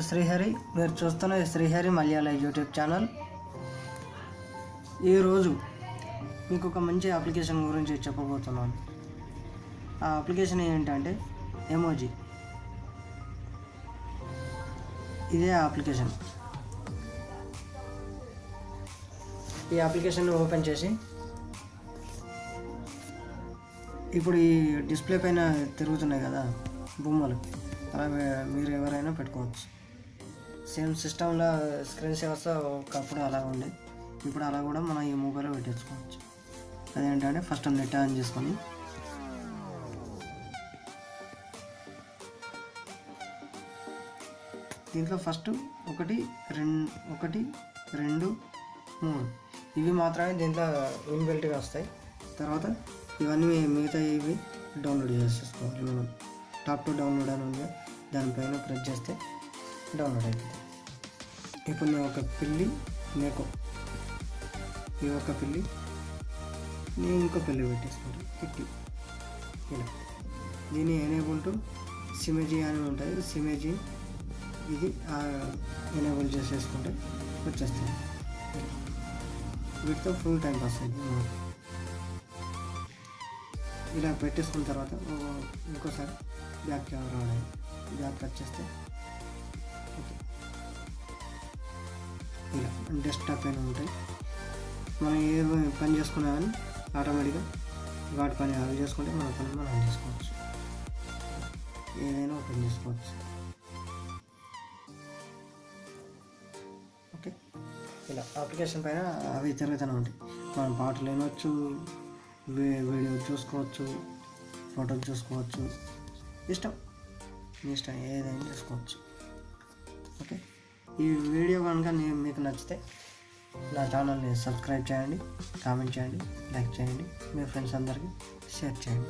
శ్రీహరి. మీరు చూస్తున్న శ్రీహరి మలయాళ YouTube channel. ఈరోజు మీకు ఒక మంచి అప్లికేషన్ గురించి చెప్పబోతున్నాను. ఆ అప్లికేషన్ ఏంటంటే ఎమోజీ. ఇదే అప్లికేషన్. ఈ అప్లికేషన్ ఓపెన్ చేసి ఇప్పుడు ఈ డిస్ప్లే పైన తిరుగుతున్నాయి కదా బొమ్మలు, అలా మీరు ఎవరైనా పెట్టుకోవచ్చు. సేమ్ సిస్టంలో స్క్రీన్ సేవర్స్ ఒకప్పుడు అలా ఉండే, ఇప్పుడు అలా కూడా మనం ఈ మొబైల్లో పెట్టించుకోవచ్చు. అదేంటంటే ఫస్ట్ నెట్ ఆన్ చేసుకొని దీంట్లో ఫస్ట్ 1 2 3 ఇవి మాత్రమే దీంట్లో ఇన్బిల్ట్గా వస్తాయి. తర్వాత ఇవన్నీ మిగతా ఇవి డౌన్లోడ్ చేసేసుకోవాలి. మనం టాప్ టు డౌన్లోడ్ అని ఉంది, దానిపైన ప్రెస్ చేస్తే డౌన్లోడ్ అవుతుంది. ఇప్పుడు నేను ఒక పిల్లి మేకో, ఈ ఒక పిల్లి నేను ఇంకో పిల్లి పెట్టేసుకుంటాను కిట్టి. ఇలా దీన్ని ఎనేబుల్ టు సిమేజీ అని ఉంటుంది. సిమేజీ ఇది ఎనేబుల్ చేసేసుకుంటే వచ్చేస్తుంది. వీటితో ఫుల్ టైం పాస్ అయింది. ఇలా పెట్టేసుకున్న తర్వాత ఇంకోసారి బ్యాక్ రావడం, బ్యాక్ వచ్చేస్తే ఇలా డెస్క్టాప్ పైన ఉంటాయి. మనం ఏ పని చేసుకున్నా కానీ ఆటోమేటిక్గా వాటి పని అవి చేసుకుంటే మన పని మనం చేసుకోవచ్చు. ఏదైనా ఓపెన్ చేసుకోవచ్చు. ఓకే, ఇలా అప్లికేషన్ పైన అవి తిరుగుతూనే ఉంటాయి. మనం పాటలు వినవచ్చు, వీడియో చూసుకోవచ్చు, ఫోటోలు చూసుకోవచ్చు. ఇష్టం, మీ ఇష్టం ఏదైనా చూసుకోవచ్చు. ఓకే, ఈ వీడియో కనుక మీకు నచ్చితే నా ఛానల్ని సబ్స్క్రైబ్ చేయండి, కామెంట్ చేయండి, లైక్ చేయండి, మీ ఫ్రెండ్స్ అందరికీ షేర్ చేయండి.